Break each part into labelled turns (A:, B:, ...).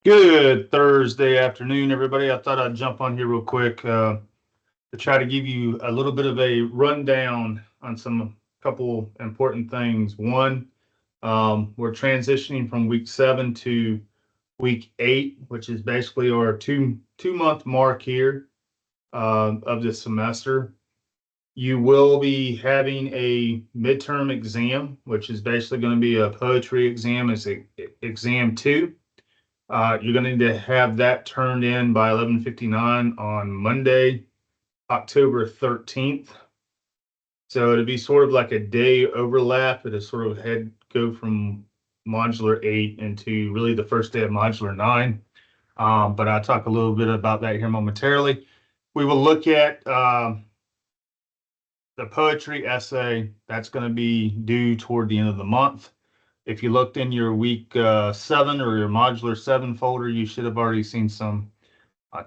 A: Good Thursday afternoon, everybody. I thought I'd jump on here real quick to try to give you a little bit of a rundown on some couple important things. One, we're transitioning from week 7 to week 8, which is basically our two-month mark here of this semester. You will be having a midterm exam, which is basically going to be a poetry exam. It's exam 2. You're going to need to have that turned in by 11:59 on Monday, October 13th. So it'll be sort of like a day overlap. It'll sort of go from modular 8 into really the first day of modular 9. But I'll talk a little bit about that here momentarily. We will look at the poetry essay. That's going to be due toward the end of the month. If you looked in your week 7 or your modular 7 folder, you should have already seen some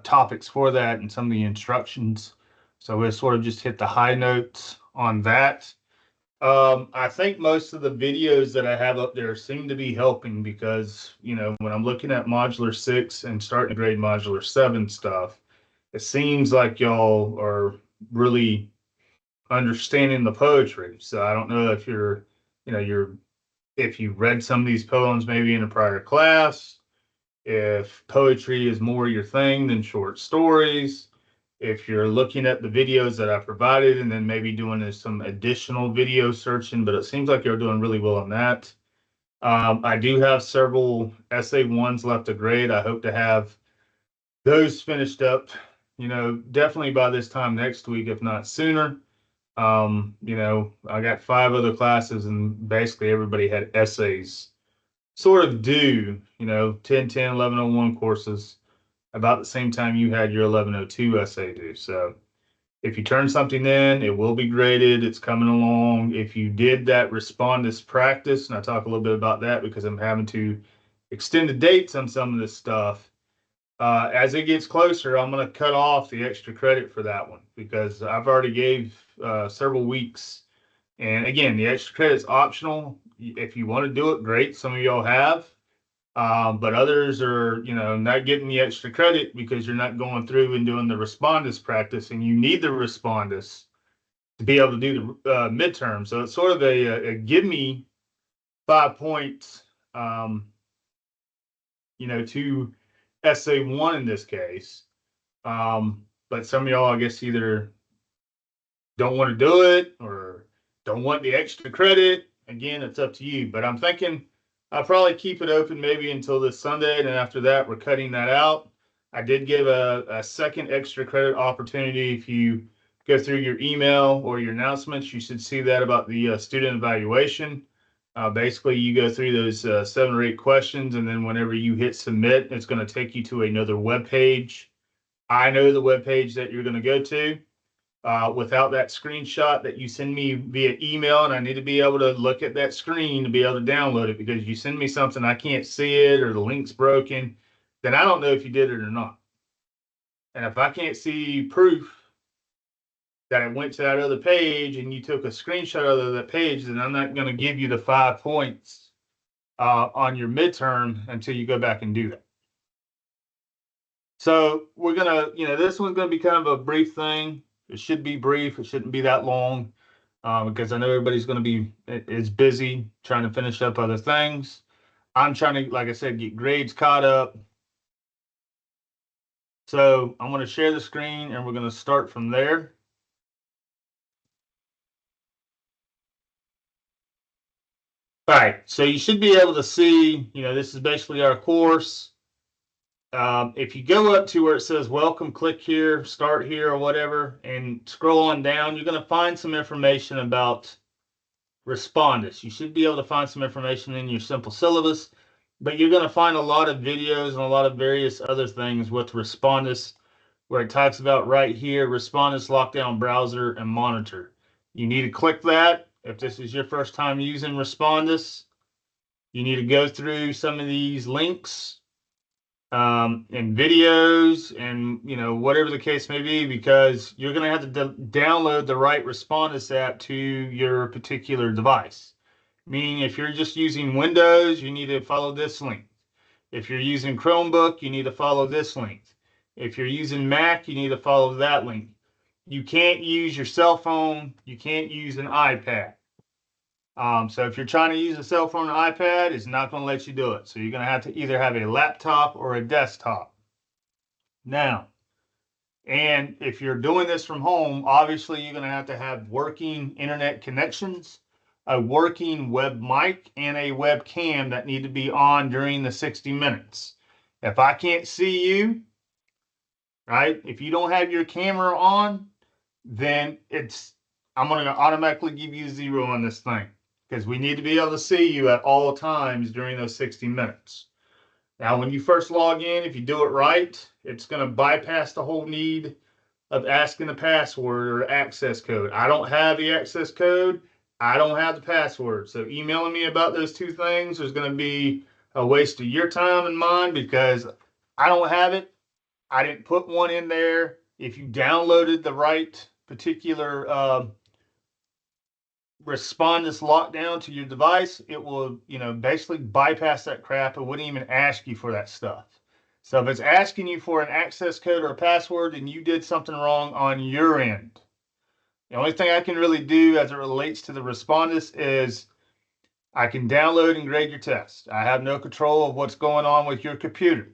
A: topics for that and some of the instructions. So we'll sort of just hit the high notes on that. I think most of the videos that I have up there seem to be helping because, when I'm looking at modular 6 and starting to grade modular 7 stuff, it seems like y'all are really understanding the poetry. So I don't know if if you read some of these poems maybe in a prior class, if poetry is more your thing than short stories, if you're looking at the videos that I provided and then maybe doing some additional video searching, but it seems like you're doing really well on that. I do have several essay ones left to grade. I hope to have those finished up, definitely by this time next week, if not sooner. I got 5 other classes and basically everybody had essays sort of due, 10, 10, 1101 courses about the same time you had your 1102 essay due. So if you turn something in, it will be graded. It's coming along. If you did that respondus practice, and I talk a little bit about that because I'm having to extend the dates on some of this stuff. As it gets closer, I'm going to cut off the extra credit for that one because I've already gave several weeks. And again, the extra credit is optional. If you want to do it, great. Some of y'all have. But others are, not getting the extra credit because you're not going through and doing the respondus practice, and you need the respondus to be able to do the midterm. So it's sort of a give me 5 points, to essay 1 in this case. But some of y'all, I guess, either don't want to do it or don't want the extra credit. Again, it's up to you. But I'm thinking I'll probably keep it open maybe until this Sunday, and then after that, we're cutting that out. I did give a second extra credit opportunity. If you go through your email or your announcements, you should see that about the student evaluation. Basically, you go through those 7 or 8 questions, and then whenever you hit submit, it's going to take you to another web page. I know the web page that you're going to go to. Without that screenshot that you send me via email, and I need to be able to look at that screen to be able to download it, because you send me something I can't see it or the link's broken, then I don't know if you did it or not. And if I can't see proof that it went to that other page and you took a screenshot of that page, then I'm not going to give you the 5 points on your midterm until you go back and do that. So we're going to, this one's going to be kind of a brief thing. It should be brief. It shouldn't be that long because I know everybody's going to be is busy trying to finish up other things. I'm trying to, like I said, get grades caught up. So I'm going to share the screen and we're going to start from there. All right, so you should be able to see, this is basically our course. If you go up to where it says welcome, click here, start here, or whatever, and scroll on down, you're going to find some information about respondus. You should be able to find some information in your simple syllabus, but you're going to find a lot of videos and a lot of various other things with respondus, where it talks about right here, respondus lockdown browser and monitor. You need to click that. If this is your first time using respondus, you need to go through some of these links and videos and whatever the case may be, because you're going to have to download the right respondus app to your particular device. Meaning if you're just using Windows, you need to follow this link. If you're using Chromebook, you need to follow this link. If you're using Mac, you need to follow that link. You can't use your cell phone. You can't use an iPad. So if you're trying to use a cell phone or iPad, it's not going to let you do it. So you're going to have to either have a laptop or a desktop. Now, and if you're doing this from home, obviously you're going to have working internet connections, a working web mic, and a webcam that need to be on during the 60 minutes. If I can't see you, right, if you don't have your camera on, then I'm going to automatically give you 0 on this thing because we need to be able to see you at all times during those 60 minutes. Now, when you first log in, if you do it right, it's going to bypass the whole need of asking the password or access code. I don't have the access code. I don't have the password. So emailing me about those two things is going to be a waste of your time and mine because I don't have it. I didn't put one in there. If you downloaded the right particular Respondus lockdown to your device, it will, basically bypass that crap. It wouldn't even ask you for that stuff. So if it's asking you for an access code or a password, then you did something wrong on your end. The only thing I can really do as it relates to the Respondus is I can download and grade your test. I have no control of what's going on with your computer.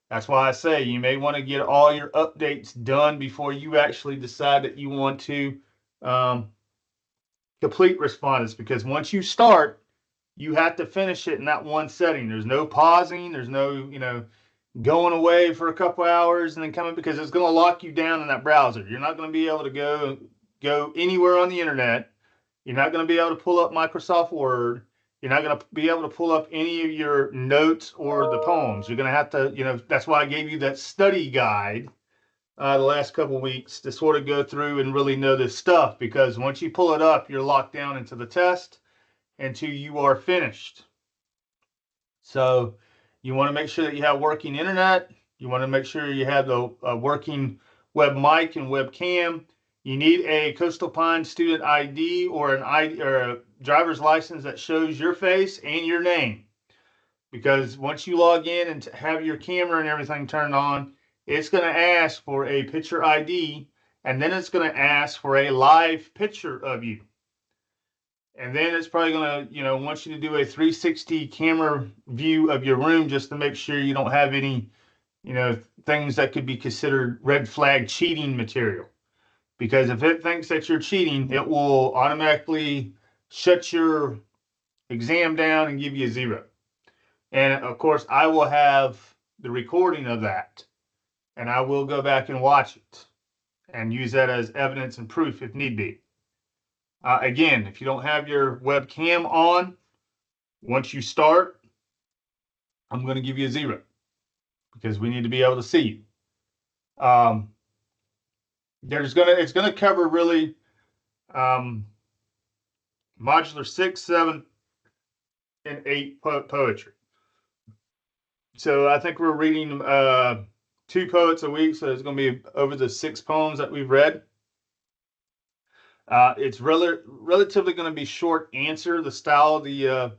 A: That's why I say you may want to get all your updates done before you actually decide that you want to complete Respondus, because once you start, you have to finish it in that one setting. There's no pausing. There's no, going away for a couple hours and then coming, because it's going to lock you down in that browser. You're not going to be able to go anywhere on the internet. You're not going to be able to pull up Microsoft Word. You're not going to be able to pull up any of your notes or the poems. You're going to have to, that's why I gave you that study guide the last couple of weeks to sort of go through and really know this stuff, because once you pull it up, you're locked down into the test until you are finished. So you want to make sure that you have working internet. You want to make sure you have the working web mic and webcam. You need a Coastal Pine student ID or an ID or a driver's license that shows your face and your name. Because once you log in and have your camera and everything turned on, it's going to ask for a picture ID, and then it's going to ask for a live picture of you. And then it's probably going to, want you to do a 360 camera view of your room just to make sure you don't have any, things that could be considered red flag cheating material. Because if it thinks that you're cheating, it will automatically shut your exam down and give you a 0. And of course, I will have the recording of that, and I will go back and watch it and use that as evidence and proof if need be. Again, if you don't have your webcam on, once you start, I'm going to give you a 0 because we need to be able to see you. It's going to cover really modular 6, 7, and 8 poetry. So I think we're reading 2 poets a week, so it's going to be over the 6 poems that we've read. It's relatively going to be short answer, the style of the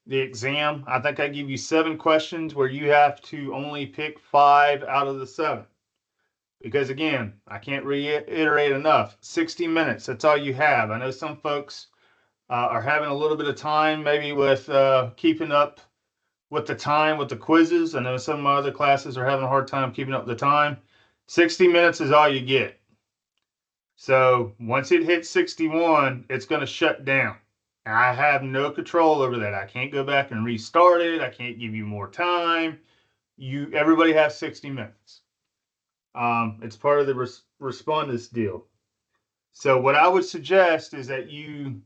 A: exam. I think I give you 7 questions where you have to only pick 5 out of the 7. Because again, I can't reiterate enough, 60 minutes, that's all you have. I know some folks are having a little bit of time maybe with keeping up with the time with the quizzes. I know some of my other classes are having a hard time keeping up with the time. 60 minutes is all you get. So once it hits 61, it's going to shut down. And I have no control over that. I can't go back and restart it. I can't give you more time. Everybody has 60 minutes. It's part of the Respondus deal. So what I would suggest is that you,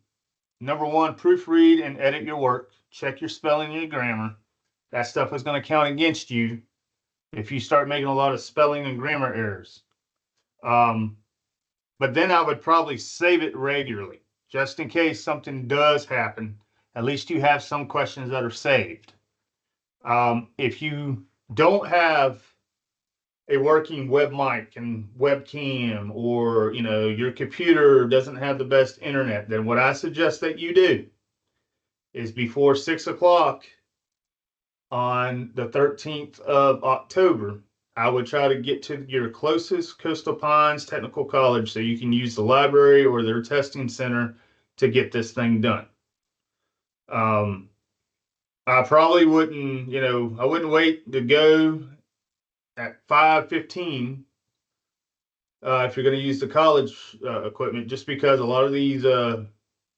A: number one, proofread and edit your work. Check your spelling and your grammar. That stuff is going to count against you if you start making a lot of spelling and grammar errors. But then I would probably save it regularly, just in case something does happen. At least you have some questions that are saved. If you don't have a working web mic and webcam, or your computer doesn't have the best internet, then what I suggest that you do is before 6 o'clock, on the 13th of October, I would try to get to your closest Coastal Pines Technical College so you can use the library or their testing center to get this thing done. I probably wouldn't, I wouldn't wait to go at 5:15 if you're going to use the college equipment, just because a lot of these, the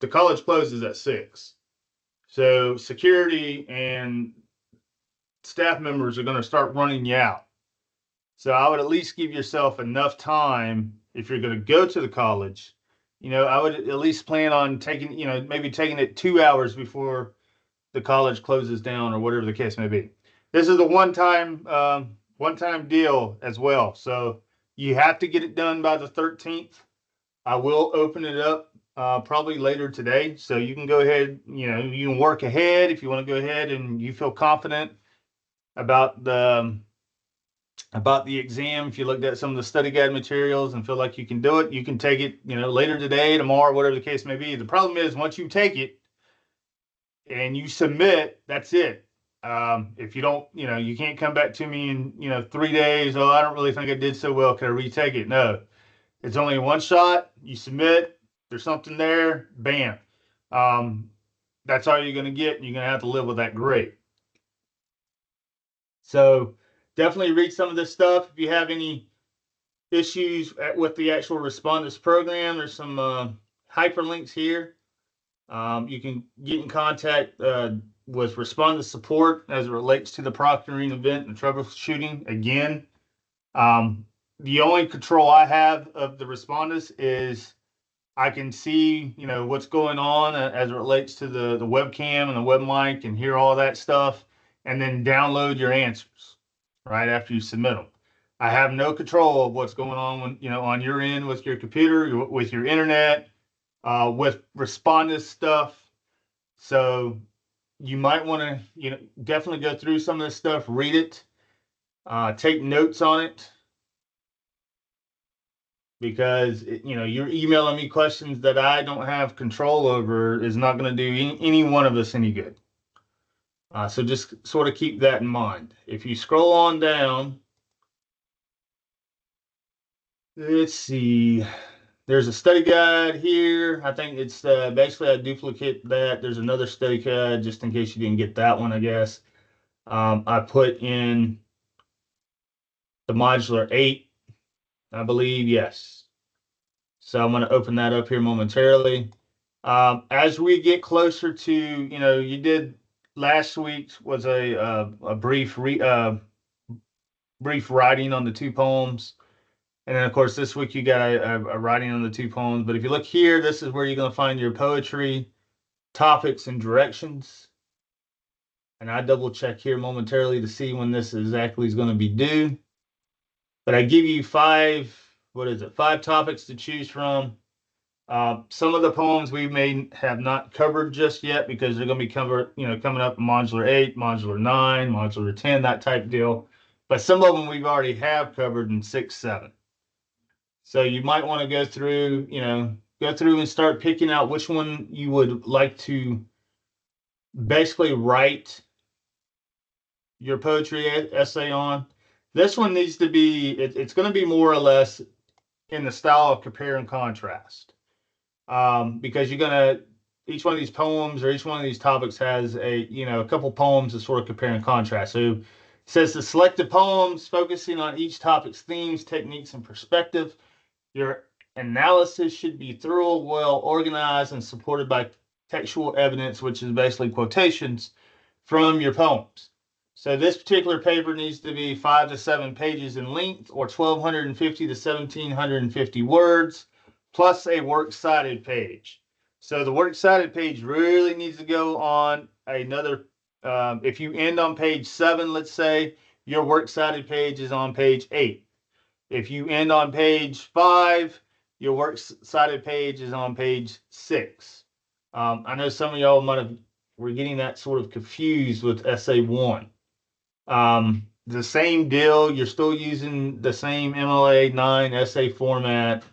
A: college closes at 6. So security and staff members are going to start running you out. So I would at least give yourself enough time if you're going to go to the college. I would at least plan on taking, maybe taking it 2 hours before the college closes down or whatever the case may be. This is a one-time deal as well. So you have to get it done by the 13th. I will open it up probably later today. So you can go ahead, you can work ahead if you want to go ahead and you feel confident about the exam. If you looked at some of the study guide materials and feel like you can do it, you can take it, later today, tomorrow, whatever the case may be. The problem is once you take it and you submit, that's it. If you don't, you can't come back to me in, 3 days. Oh, I don't really think I did so well. Can I retake it? No, it's only one shot. You submit, there's something there, bam. That's all you're going to get. And you're going to have to live with that grade. So definitely read some of this stuff. If you have any issues with the actual respondents program, there's some hyperlinks here. You can get in contact with respondent support as it relates to the proctoring event and troubleshooting. Again, the only control I have of the respondents is I can see, what's going on as it relates to the webcam and the web mic and hear all that stuff, and then download your answers right after you submit them. I have no control of what's going on when, on your end with your computer, with your internet, with respondent stuff. So you might want to, definitely go through some of this stuff, read it, take notes on it, because you're emailing me questions that I don't have control over is not going to do any one of us any good. So just sort of keep that in mind. If you scroll on down, let's see, there's a study guide here. I think it's basically I duplicate that. There's another study guide just in case you didn't get that one, I guess. I put in the modular 8, I believe, yes. So I'm going to open that up here momentarily. As we get closer to, you did last week was a brief writing on the 2 poems. And then, of course, this week you got a writing on the 2 poems. But if you look here, this is where you're going to find your poetry topics and directions. And I double check here momentarily to see when this exactly is going to be due. But I give you 5 topics to choose from. Some of the poems we may have not covered just yet because they're going to be coming up in modular 8, modular 9, modular 10, that type deal. But some of them we've already have covered in 6, 7. So you might want to go through and start picking out which one you would like to basically write your poetry essay on. This one needs to be, it's going to be more or less in the style of compare and contrast. Because you're going to, each one of these poems or each one of these topics has a couple poems to sort of compare and contrast. So it says the selected poems focusing on each topic's themes, techniques, and perspective. Your analysis should be thorough, well organized, and supported by textual evidence, which is basically quotations from your poems. So this particular paper needs to be 5 to 7 pages in length, or 1,250 to 1,750 words, plus a works cited page. So the works cited page really needs to go on another, if you end on page 7, let's say, your works cited page is on page 8. If you end on page 5, your works cited page is on page 6. I know some of y'all were getting that sort of confused with essay 1. The same deal, you're still using the same MLA 9 essay format.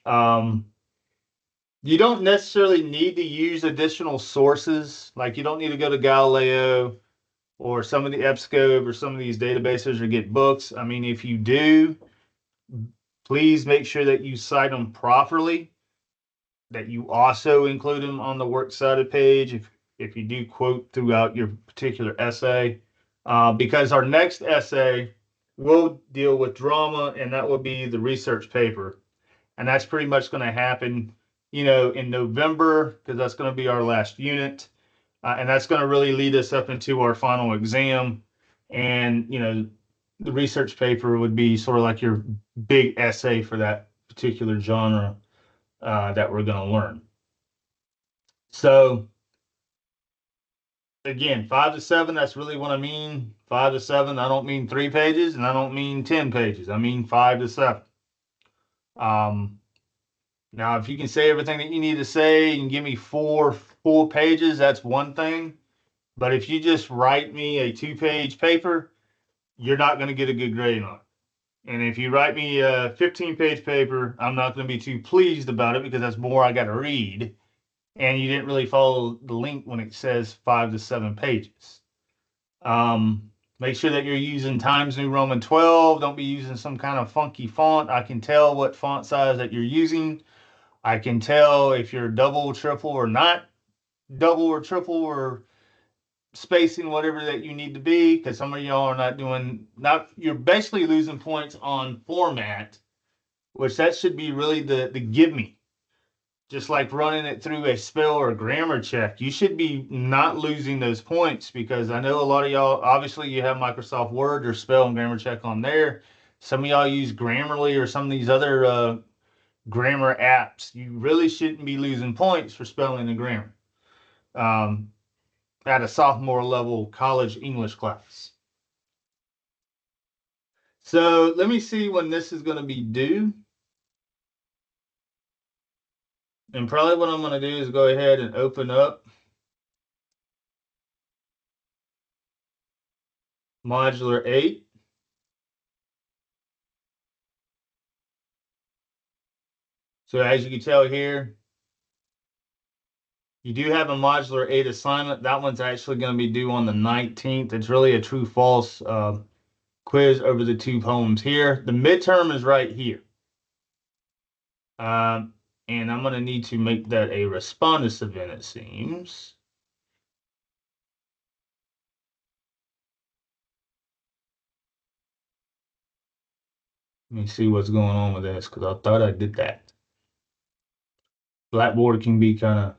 A: You don't necessarily need to use additional sources. Like you don't need to go to Galileo or some of the EBSCO or some of these databases or get books. I mean, if you do, please make sure that you cite them properly, that you also include them on the works cited page if you do quote throughout your particular essay. Because our next essay will deal with drama, and that will be the research paper. And that's pretty much going to happen, in November, because that's going to be our last unit. And that's going to really lead us up into our final exam. And, the research paper would be sort of like your big essay for that particular genre that we're going to learn. So, again, 5 to 7, that's really what I mean. 5 to 7, I don't mean 3 pages, and I don't mean 10 pages. I mean 5 to 7. Now, if you can say everything that you need to say and give me 4 full pages, that's one thing. But if you just write me a 2-page paper, you're not going to get a good grade on it. And if you write me a 15-page paper, I'm not going to be too pleased about it because that's more I got to read. And you didn't really follow the link when it says 5 to 7 pages. Make sure that you're using Times New Roman 12. Don't be using some kind of funky font. I can tell what font size that you're using. I can tell if you're double, triple, or not double or triple or spacing whatever that you need to be, because some of y'all are you're basically losing points on format, which that should be really the give me. Just like running it through a spell or grammar check, you should be not losing those points, because I know a lot of y'all, obviously you have Microsoft Word or spell and grammar check on there. Some of y'all use Grammarly or some of these other grammar apps. You really shouldn't be losing points for spelling and grammar at a sophomore level college English class. So let me see when this is going to be due. And probably what I'm going to do is go ahead and open up Modular 8. So as you can tell here, you do have a Modular 8 assignment. That one's actually going to be due on the 19th. It's really a true-false quiz over the 2 poems here. The midterm is right here. And I'm going to need to make that a respondus event, it seems. Let me see what's going on with this, because I thought I did that. Blackboard can be kind of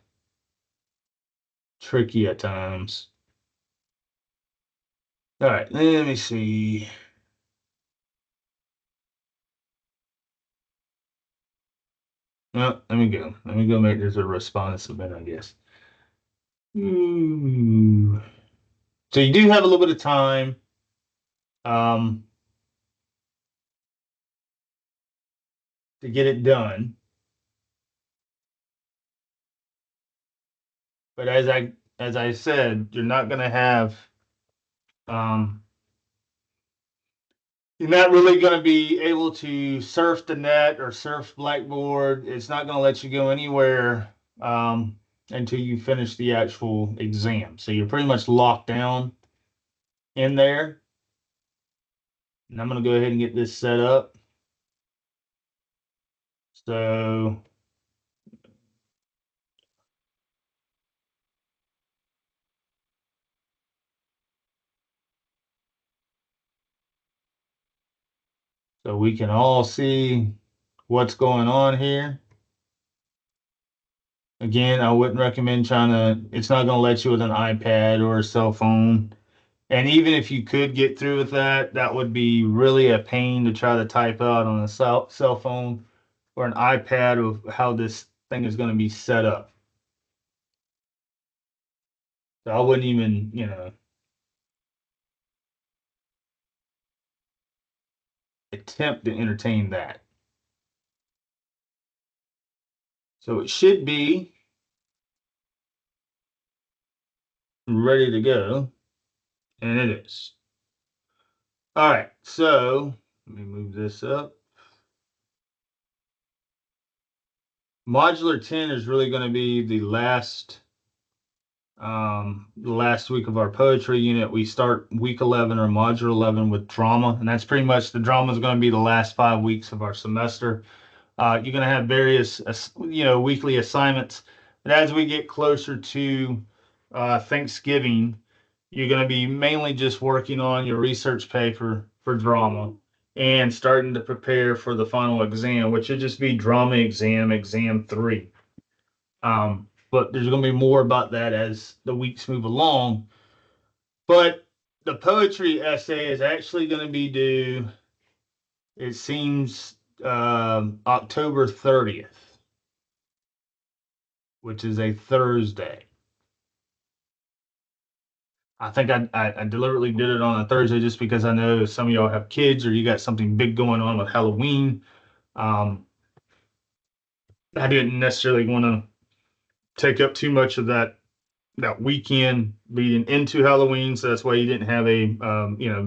A: tricky at times. All right, let me see. No, let me go. Let me go make this a respondus event, I guess. Ooh. So you do have a little bit of time. To get it done. But as I said, you're not going to have you're not really going to be able to surf the net or surf Blackboard. It's not going to let you go anywhere until you finish the actual exam. So you're pretty much locked down in there. And I'm going to go ahead and get this set up. So we can all see what's going on here. Again, I wouldn't recommend it's not going to let you with an iPad or a cell phone. And even if you could get through with that, that would be really a pain to try to type out on a cell phone or an iPad of how this thing is going to be set up. So I wouldn't even, attempt to entertain that. So it should be ready to go, and it is. All right, so let me move this up. Modular 10 is really going to be the last The last week of our poetry unit, we start week 11 or module 11 with drama, and that's pretty much the drama is going to be the last 5 weeks of our semester. You're going to have various, weekly assignments. But as we get closer to Thanksgiving, you're going to be mainly just working on your research paper for drama and starting to prepare for the final exam, which should just be drama exam, exam 3. But there's going to be more about that as the weeks move along. But the poetry essay is actually going to be due, it seems, October 30th, which is a Thursday. I think I deliberately did it on a Thursday just because I know some of y'all have kids or you got something big going on with Halloween. I didn't necessarily want to take up too much of that weekend leading into Halloween, so that's why you didn't have a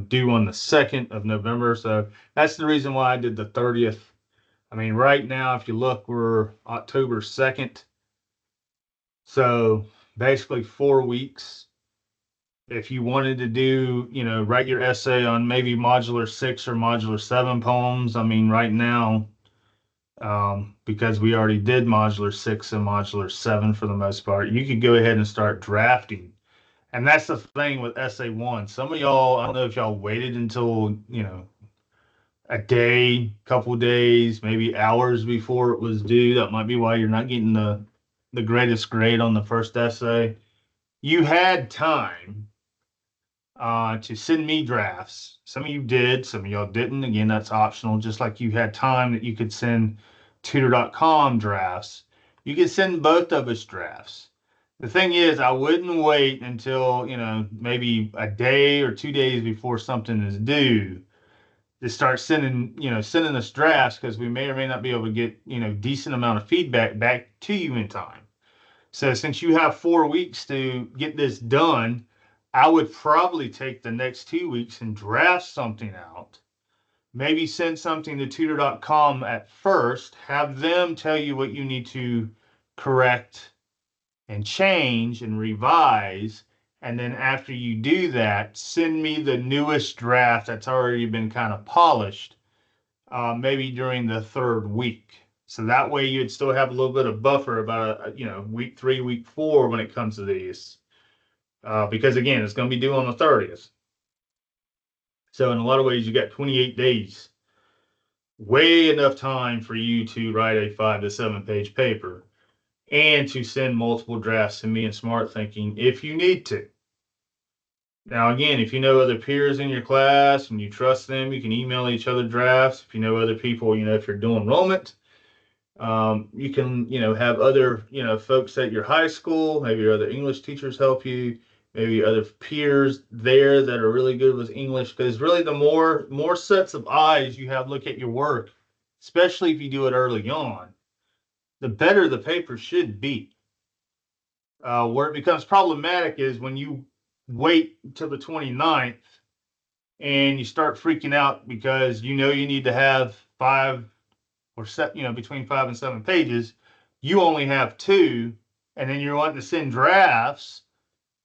A: due on the 2nd of November. So that's the reason why I did the 30th. I mean, right now, if you look, we're October 2nd. So basically 4 weeks. If you wanted to do, write your essay on maybe modular 6 or modular 7 poems, I mean, right now, because we already did modular 6 and modular 7 for the most part, you could go ahead and start drafting. And that's the thing with essay 1. Some of y'all, I don't know if y'all waited until, a day, couple days, maybe hours before it was due. That might be why you're not getting the greatest grade on the first essay. You had time to send me drafts. Some of you did, some of y'all didn't. Again, that's optional. Just like you had time that you could send tutor.com drafts, you could send both of us drafts. The thing is, I wouldn't wait until, maybe a day or 2 days before something is due to start sending us drafts, because we may or may not be able to get, decent amount of feedback back to you in time. So since you have 4 weeks to get this done, I would probably take the next 2 weeks and draft something out. Maybe send something to tutor.com at first, have them tell you what you need to correct and change and revise. And then after you do that, send me the newest draft that's already been kind of polished, maybe during the 3rd week. So that way you'd still have a little bit of buffer about, week 3, week 4 when it comes to these. Because again, it's going to be due on the 30th. So in a lot of ways, you got 28 days, way enough time for you to write a 5 to 7 page paper and to send multiple drafts to me in Smart Thinking if you need to. Now, again, if you know other peers in your class and you trust them, you can email each other drafts. If you know other people, if you're dual enrollment, you can, have other, folks at your high school, maybe your other English teachers help you, maybe other peers there that are really good with English, because really the more sets of eyes you have look at your work, especially if you do it early on, the better the paper should be. Where it becomes problematic is when you wait until the 29th and you start freaking out because you need to have 5 or between 5 and 7 pages. You only have 2, and then you're wanting to send drafts,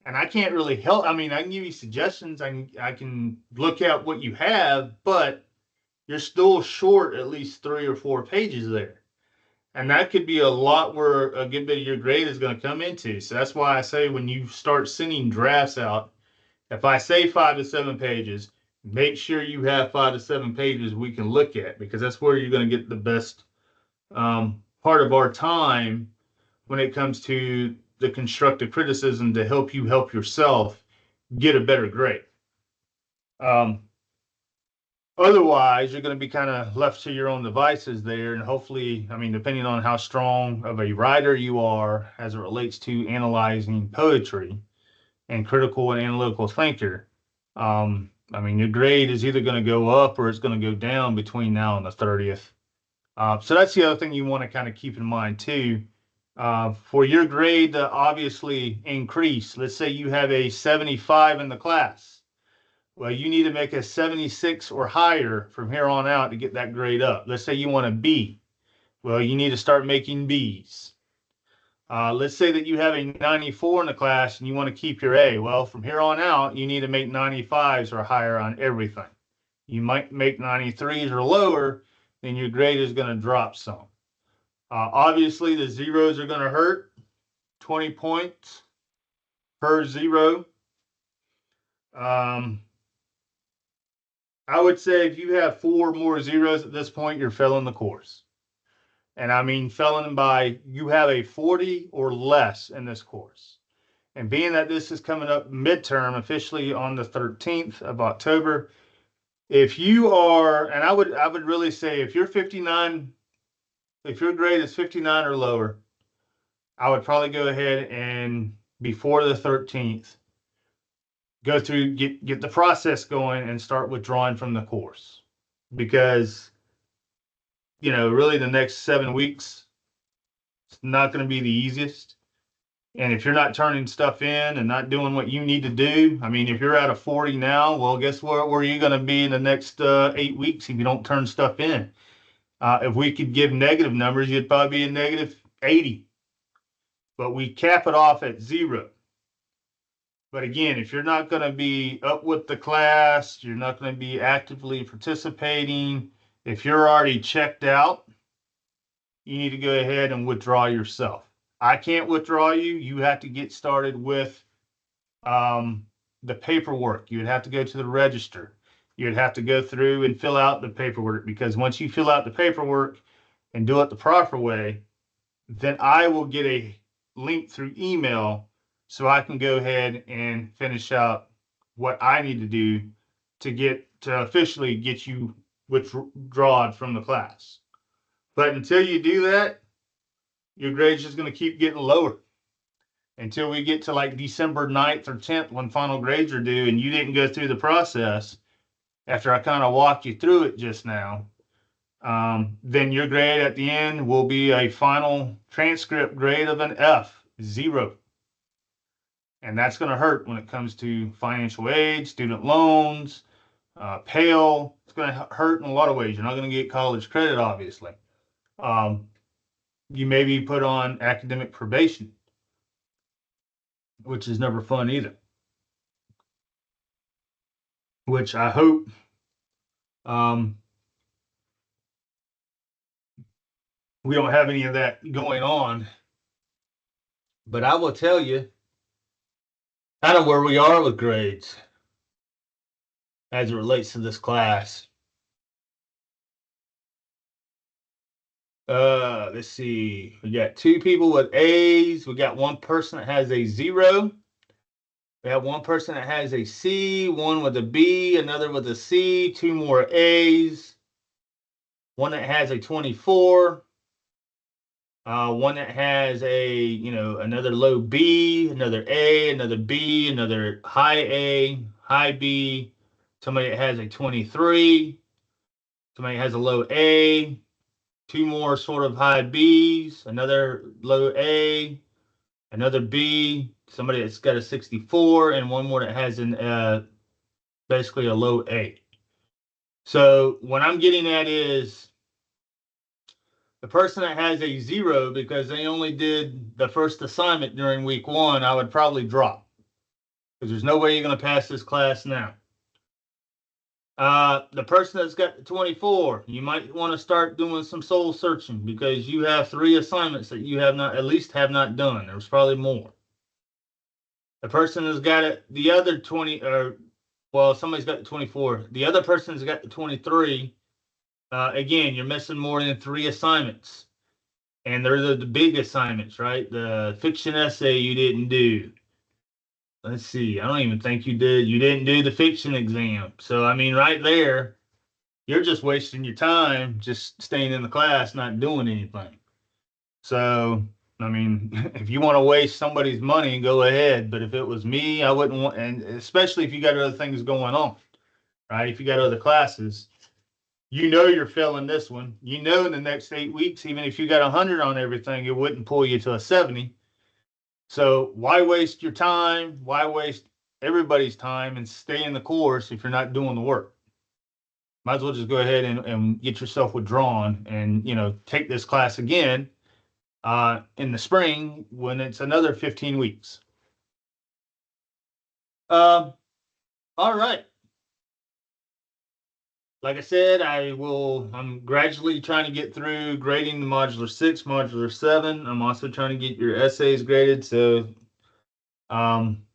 A: and I can't really help. I mean, I can give you suggestions. I can look at what you have, but you're still short at least 3 or 4 pages there. And that could be a lot where a good bit of your grade is going to come into. So that's why I say when you start sending drafts out, if I say 5 to 7 pages, make sure you have 5 to 7 pages we can look at, because that's where you're going to get the best part of our time when it comes to the constructive criticism to help you help yourself get a better grade. Otherwise, you're going to be kind of left to your own devices there. And hopefully, I mean, depending on how strong of a writer you are as it relates to analyzing poetry and critical and analytical thinker, I mean, your grade is either going to go up or it's going to go down between now and the 30th. So that's the other thing you want to kind of keep in mind too. For your grade to obviously increase, let's say you have a 75 in the class. Well, you need to make a 76 or higher from here on out to get that grade up. Let's say you want a B. Well, you need to start making Bs. Let's say that you have a 94 in the class and you want to keep your A. Well, from here on out, you need to make 95s or higher on everything. You might make 93s or lower, then your grade is going to drop some. Obviously, the zeros are going to hurt. 20 points per zero. I would say if you have 4 more zeros at this point, you're failing the course. And I mean failing by you have a 40 or less in this course. And being that this is coming up midterm officially on the 13th of October, if you are, and I would really say if you're 59, if your grade is 59 or lower, I would probably go ahead and before the 13th, go through, get the process going and start withdrawing from the course. Because, really the next 7 weeks, it's not going to be the easiest. And if you're not turning stuff in and not doing what you need to do, I mean, if you're at a 40 now, well, guess where are you going to be in the next 8 weeks if you don't turn stuff in? If we could give negative numbers, you'd probably be a negative 80. But we cap it off at 0. But again, if you're not going to be up with the class, you're not going to be actively participating, if you're already checked out, you need to go ahead and withdraw yourself. I can't withdraw you. You have to get started with the paperwork. You'd have to go to the register. You'd have to go through and fill out the paperwork, because once you fill out the paperwork and do it the proper way, then I will get a link through email so I can go ahead and finish out what I need to do to officially get you withdrawn from the class. But until you do that, your grade's just going to keep getting lower until we get to like December 9th or 10th when final grades are due and you didn't go through the process after I kind of walked you through it just now. Then your grade at the end will be a final transcript grade of an F, 0. And that's going to hurt when it comes to financial aid, student loans, Pell. It's going to hurt in a lot of ways. You're not going to get college credit, obviously. You may be put on academic probation, which is never fun either. Which I hope we don't have any of that going on. But I will tell you kind of where we are with grades as it relates to this class. Let's see. We got 2 people with A's. We got 1 person that has a 0. We have 1 person that has a C, 1 with a B, another with a C, 2 more A's, 1 that has a 24, 1 that has another low B, another A, another B, another high A, high B, somebody that has a 23, somebody that has a low A, 2 more sort of high B's, another low A, another B, somebody that's got a 64, and 1 more that has an basically a low A. So what I'm getting at is the person that has a 0 because they only did the first assignment during week 1, I would probably drop, because there's no way you're going to pass this class now. The person that's got the 24, you might want to start doing some soul searching, because you have 3 assignments that you have not done. There's probably more. The person has got it, the other 20, somebody's got the 24. The other person's got the 23. Again, you're missing more than 3 assignments. And they're the big assignments, right? The fiction essay you didn't do. Let's see. I don't even think you did. You didn't do the fiction exam. So, I mean, right there, you're just wasting your time just staying in the class, not doing anything. So, I mean, if you want to waste somebody's money, go ahead. But if it was me, I wouldn't want, and especially if you got other things going on, right? If you got other classes, you're failing this one. In the next 8 weeks, even if you got 100 on everything, it wouldn't pull you to a 70. So why waste your time? Why waste everybody's time and stay in the course if you're not doing the work? Might as well just go ahead and get yourself withdrawn and, take this class again in the spring when it's another 15 weeks. Um, all right. Like I said, I'm gradually trying to get through grading the modular 6, modular 7. I'm also trying to get your essays graded. So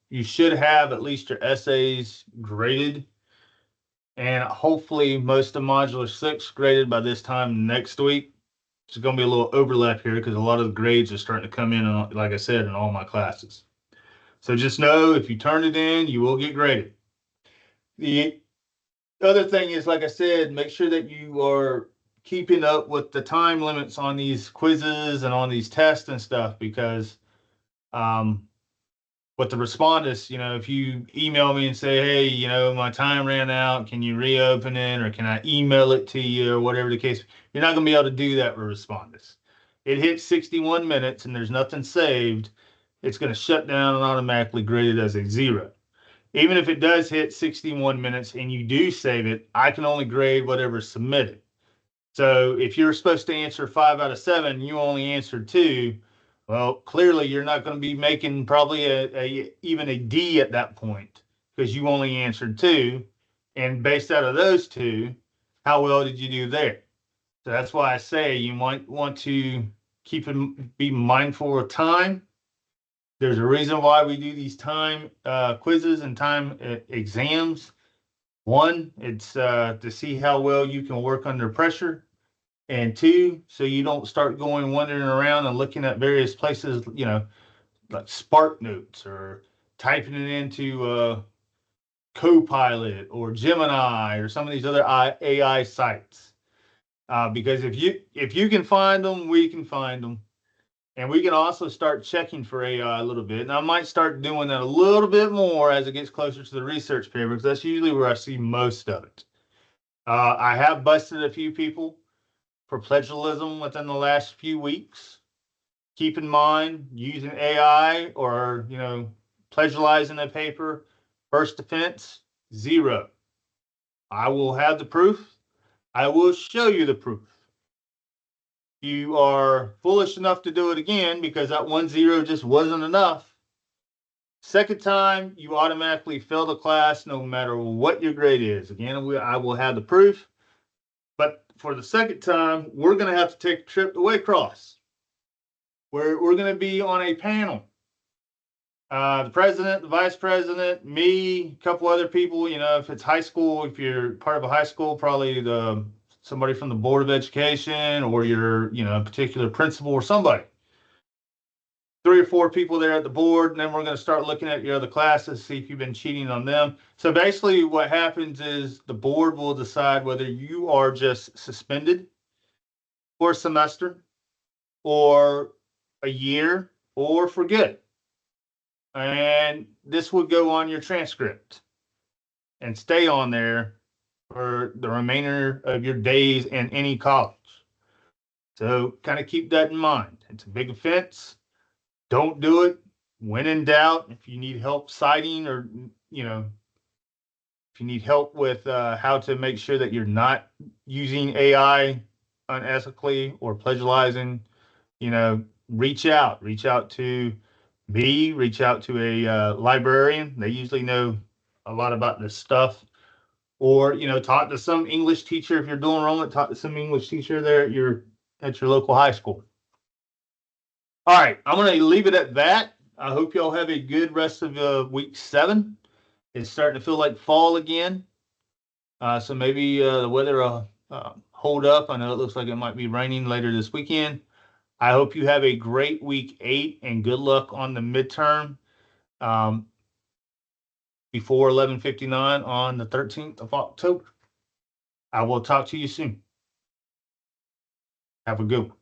A: you should have at least your essays graded, and hopefully most of modular 6 graded by this time next week. There's going to be a little overlap here because a lot of the grades are starting to come in, like I said, in all my classes. So just know if you turn it in, you will get graded. The other thing is, like I said, make sure that you are keeping up with the time limits on these quizzes and on these tests and stuff, because with the respondents, if you email me and say, hey, my time ran out, can you reopen it, or can I email it to you, or whatever the case, you're not going to be able to do that with respondents. It hits 61 minutes and there's nothing saved, it's going to shut down and automatically grade it as a 0. Even if it does hit 61 minutes and you do save it, I can only grade whatever's submitted. So if you're supposed to answer 5 out of 7, you only answered 2. Well, clearly you're not going to be making probably even a D at that point because you only answered 2. And based out of those 2, how well did you do there? So that's why I say you might want to be mindful of time. There's a reason why we do these time quizzes and time exams. One, it's to see how well you can work under pressure. And 2, so you don't start going wandering around and looking at various places, like Spark Notes, or typing it into Copilot or Gemini or some of these other AI sites. Because if you can find them, we can find them. And we can also start checking for AI a little bit. And I might start doing that a little bit more as it gets closer to the research paper, because that's usually where I see most of it. I have busted a few people for plagiarism within the last few weeks. Keep in mind, using AI or, plagiarizing a paper, first offense, 0. I will have the proof. I will show you the proof. You are foolish enough to do it again because that 1-0 just wasn't enough. Second time, you automatically fail the class no matter what your grade is. Again, I will have the proof. But for the second time, we're going to have to take a trip to Waycross. We're going to be on a panel. The president, the vice president, me, a couple other people. If it's high school, if you're part of a high school, probably somebody from the Board of Education, or your, a particular principal or somebody. 3 or 4 people there at the board, and then we're going to start looking at your other classes, see if you've been cheating on them. So basically what happens is the board will decide whether you are just suspended for a semester or a year or for good. And this would go on your transcript and stay on there for the remainder of your days in any college. So kind of keep that in mind. It's a big offense. Don't do it. When in doubt, if you need help citing, or, if you need help with how to make sure that you're not using AI unethically or plagiarizing, reach out to me, reach out to a librarian. They usually know a lot about this stuff. Or, talk to some English teacher. If you're doing enrollment, talk to some English teacher there at your local high school. All right, I'm going to leave it at that. I hope y'all have a good rest of week 7. It's starting to feel like fall again. So maybe the weather will hold up. I know it looks like it might be raining later this weekend. I hope you have a great week 8 and good luck on the midterm before 11:59 on the 13th of October. I will talk to you soon. Have a good one.